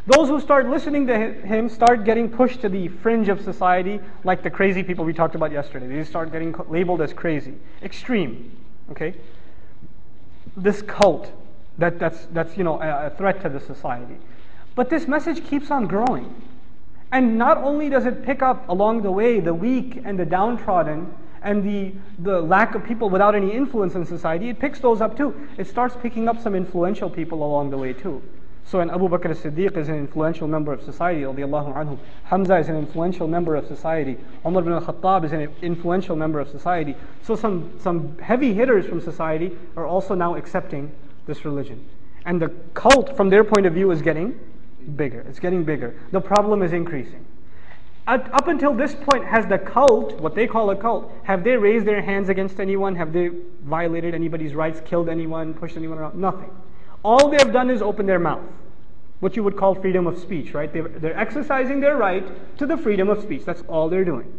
Those who start listening to him start getting pushed to the fringe of society, like the crazy people we talked about yesterday. They start getting labeled as crazy, extreme. Okay, this cult that's a threat to the society. But this message keeps on growing, and not only does it pick up along the way the weak and the downtrodden and the lack of people without any influence in society, it picks those up too. It starts picking up some influential people along the way too. So when Abu Bakr as-Siddiq is an influential member of society, radiallahu anhu, Hamza is an influential member of society, Umar ibn al-Khattab is an influential member of society. So some heavy hitters from society are also now accepting this religion. And the cult, from their point of view, is getting bigger. It's getting bigger. The problem is increasing. Up until this point, has the cult, what they call a cult, have they raised their hands against anyone? Have they violated anybody's rights, killed anyone, pushed anyone around? Nothing. All they have done is open their mouth. What you would call freedom of speech, right? They're exercising their right to the freedom of speech. That's all they're doing.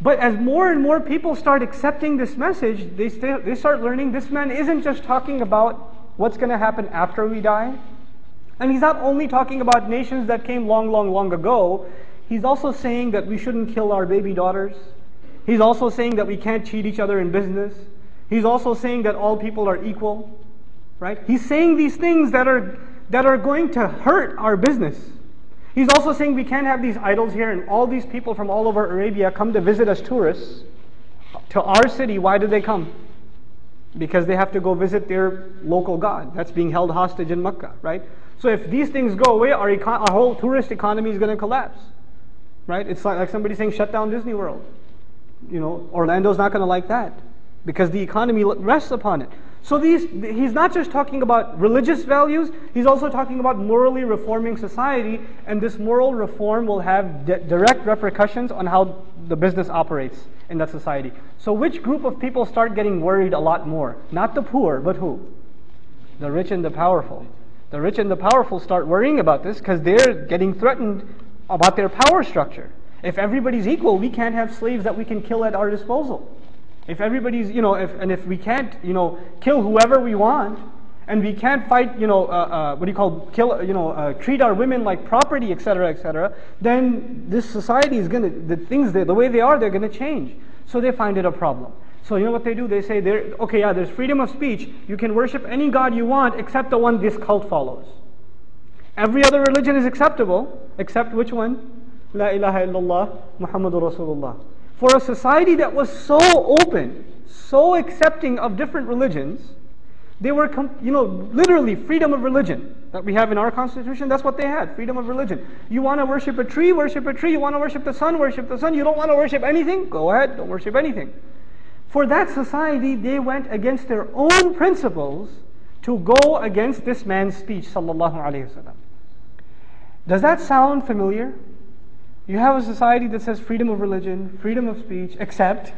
But as more and more people start accepting this message, they start learning this man isn't just talking about what's going to happen after we die. And he's not only talking about nations that came long ago. He's also saying that we shouldn't kill our baby daughters. He's also saying that we can't cheat each other in business. He's also saying that all people are equal. Right? He's saying these things that are going to hurt our business. He's also saying we can't have these idols here, and all these people from all over Arabia come to visit as tourists to our city. Why do they come? Because they have to go visit their local god that's being held hostage in Mecca, right? So if these things go away, our whole tourist economy is going to collapse, right? It's like somebody saying shut down Disney World. Orlando's not going to like that because the economy rests upon it. So he's not just talking about religious values, he's also talking about morally reforming society, and this moral reform will have direct repercussions on how the business operates in that society. So which group of people start getting worried a lot more? Not the poor, but who? The rich and the powerful. The rich and the powerful start worrying about this because they're getting threatened about their power structure. If everybody's equal, we can't have slaves that we can kill at our disposal. If everybody's, if we can't, kill whoever we want, and we can't fight, treat our women like property, etc., then this society is the way they are, they're going to change. So they find it a problem. So you know what they do? They say, there's freedom of speech. You can worship any god you want except the one this cult follows. Every other religion is acceptable, except which one? La ilaha illallah, Muhammadur Rasulullah. For a society that was so open, so accepting of different religions, they were, literally freedom of religion that we have in our constitution. That's what they had, freedom of religion. You want to worship a tree, worship a tree. You want to worship the sun, worship the sun. You don't want to worship anything, go ahead, don't worship anything. For that society, they went against their own principles to go against this man's speech, sallallahu alaihi wasallam. Does that sound familiar? You have a society that says freedom of religion, freedom of speech, except,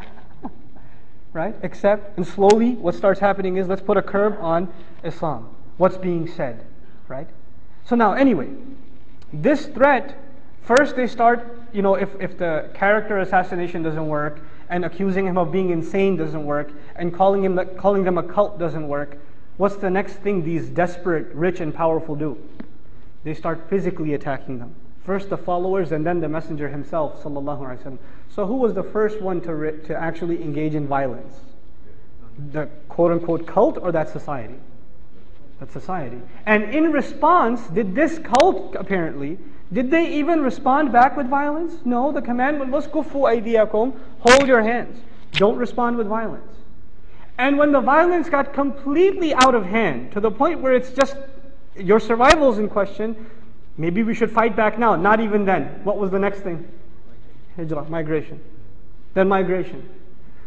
right? Except, and slowly what starts happening is let's put a curb on Islam, what's being said, right? So now, anyway, this threat, first they start, if the character assassination doesn't work, and accusing him of being insane doesn't work, and calling them a cult doesn't work, what's the next thing these desperate, rich and powerful do? They start physically attacking them. First the followers and then the messenger himself, sallallahu alaihi wasallam. So who was the first one to actually engage in violence? The quote-unquote cult or that society? That society. And in response, did this cult apparently, did they even respond back with violence? No, the commandment was kufu aydiyakum, hold your hands. Don't respond with violence. And when the violence got completely out of hand, to the point where it's just your survival is in question, maybe we should fight back now. Not even then. What was the next thing? Hijrah, migration. Then migration.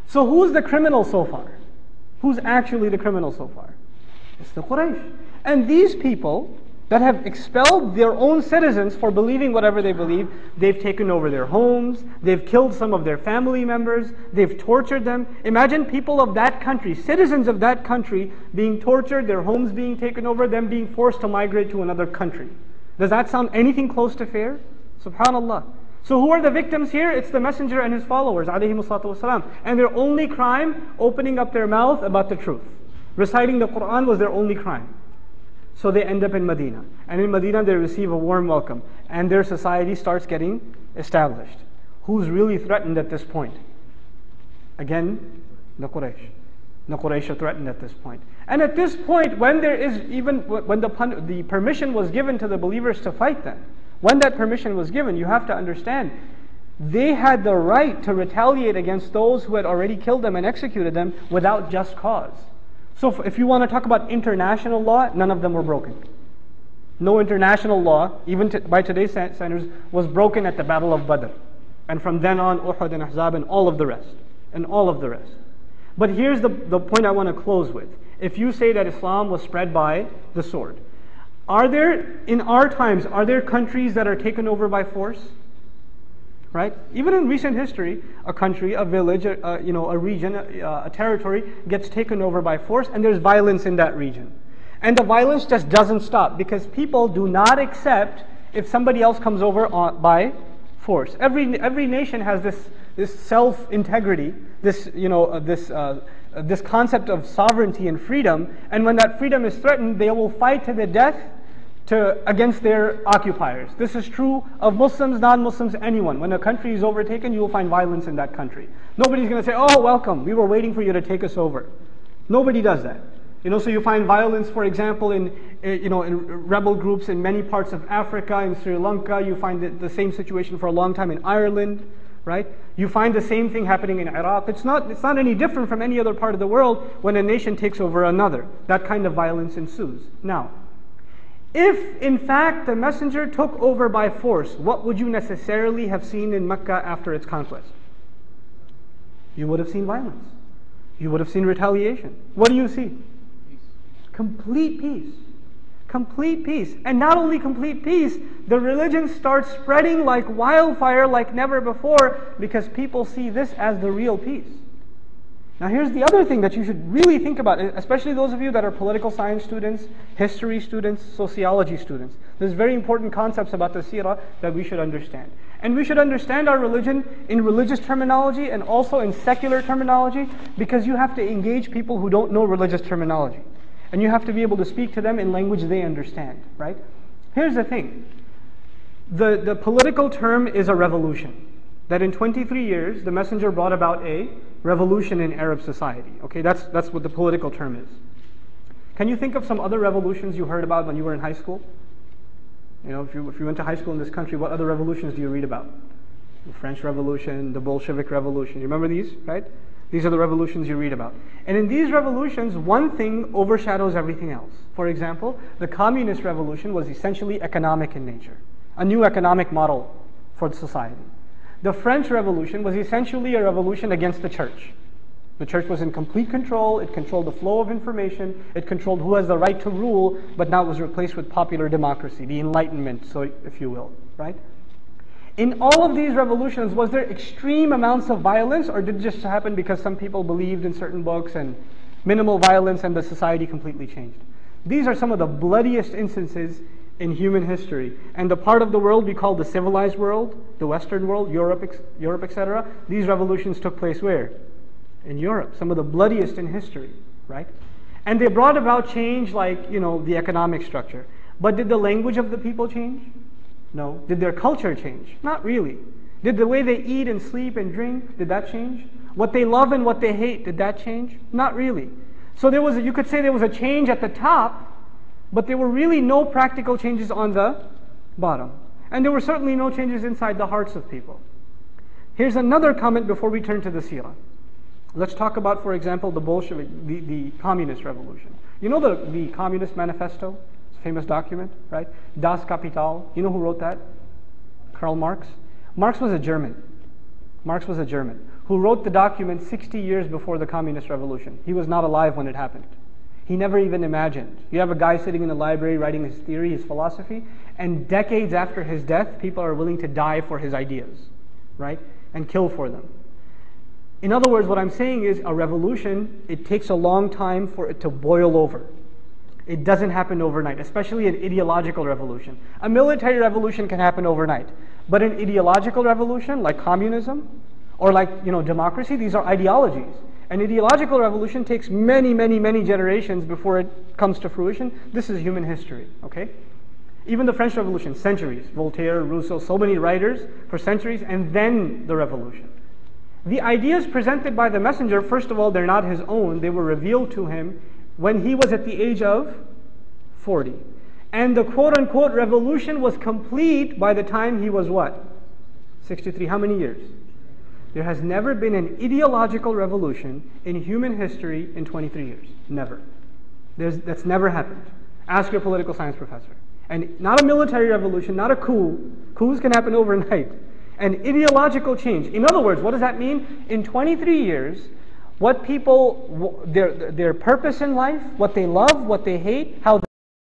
So who's the criminal so far? Who's actually the criminal so far? It's the Quraysh. And these people that have expelled their own citizens for believing whatever they believe, they've taken over their homes, they've killed some of their family members, they've tortured them. Imagine people of that country, citizens of that country, being tortured, their homes being taken over, them being forced to migrate to another country. Does that sound anything close to fair? Subhanallah. So who are the victims here? It's the messenger and his followers, alayhimu salatu wasalam. And their only crime, opening up their mouth about the truth. Reciting the Quran was their only crime. So they end up in Medina. And in Medina they receive a warm welcome. And their society starts getting established. Who's really threatened at this point? Again, the Quraysh. The Quraysh are threatened at this point. And at this point, when the permission was given to the believers to fight them, when that permission was given, you have to understand, they had the right to retaliate against those who had already killed them and executed them without just cause. So if you want to talk about international law, none of them were broken. No international law, even by today's standards, was broken at the Battle of Badr. And from then on, Uhud and Ahzab and all of the rest. And all of the rest. But here's the point I want to close with. If you say that Islam was spread by the sword, in our times, are there countries that are taken over by force? Right? Even in recent history, a country, a village, a region, a territory gets taken over by force, and there's violence in that region. And the violence just doesn't stop because people do not accept if somebody else comes over by force. Every nation has this self-integrity, this concept of sovereignty and freedom, and when that freedom is threatened, they will fight to the death against their occupiers. This is true of Muslims, non-Muslims, anyone. When a country is overtaken, you will find violence in that country. Nobody's going to say, "Oh, welcome, we were waiting for you to take us over." Nobody does that. So you find violence, for example, in rebel groups in many parts of Africa, in Sri Lanka. You find the same situation for a long time in Ireland, right? You find the same thing happening in Iraq. It's not any different from any other part of the world when a nation takes over another. That kind of violence ensues. Now, if in fact the messenger took over by force, what would you necessarily have seen in Mecca after its conquest? You would have seen violence. You would have seen retaliation. What do you see? Complete peace. Complete peace. And not only complete peace, the religion starts spreading like wildfire like never before because people see this as the real peace. Now here's the other thing that you should really think about, especially those of you that are political science students, history students, sociology students. There's very important concepts about the seerah that we should understand. And we should understand our religion in religious terminology and also in secular terminology because you have to engage people who don't know religious terminology. And you have to be able to speak to them in language they understand, right? Here's the thing. The political term is a revolution. That in 23 years, the messenger brought about a revolution in Arab society. Okay, that's what the political term is. Can you think of some other revolutions you heard about when you were in high school? If you went to high school in this country, what other revolutions do you read about? The French Revolution, the Bolshevik Revolution. You remember these, right? These are the revolutions you read about. And in these revolutions, one thing overshadows everything else. For example, the Communist Revolution was essentially economic in nature, a new economic model for society. The French Revolution was essentially a revolution against the church. The church was in complete control, it controlled the flow of information, it controlled who has the right to rule, but now it was replaced with popular democracy, the Enlightenment, so if you will, right? In all of these revolutions, was there extreme amounts of violence, or did it just happen because some people believed in certain books and minimal violence and the society completely changed? These are some of the bloodiest instances in human history. And the part of the world we call the civilized world, the Western world, Europe, etc., these revolutions took place where? In Europe, some of the bloodiest in history, right? And they brought about change like, the economic structure. But did the language of the people change? No. Did their culture change? Not really. Did the way they eat and sleep and drink, did that change? What they love and what they hate, did that change? Not really. So you could say there was a change at the top, but there were really no practical changes on the bottom. And there were certainly no changes inside the hearts of people. Here's another comment before we turn to the seerah. Let's talk about, for example, the Bolshevik, the Communist Revolution. You know the Communist Manifesto? It's a famous document, right? Das Kapital. You know who wrote that? Karl Marx. Marx was a German. Who wrote the document 60 years before the Communist Revolution. He was not alive when it happened. He never even imagined. You have a guy sitting in the library writing his theory, his philosophy, and decades after his death, people are willing to die for his ideas, right? And kill for them. In other words, what I'm saying is a revolution, it takes a long time for it to boil over. It doesn't happen overnight, especially an ideological revolution. A military revolution can happen overnight. But an ideological revolution, like communism, or like democracy, these are ideologies. An ideological revolution takes many, many, many generations before it comes to fruition. This is human history, okay? Even the French Revolution, centuries. Voltaire, Rousseau, so many writers for centuries, and then the revolution. The ideas presented by the messenger, first of all, they're not his own. They were revealed to him when he was at the age of 40. And the quote-unquote revolution was complete by the time he was what? 63. How many years? There has never been an ideological revolution in human history in 23 years. Never. That's never happened. Ask your political science professor. And not a military revolution, not a coup. Coups can happen overnight. An ideological change. In other words, what does that mean? In 23 years, what people, their purpose in life, what they love, what they hate, how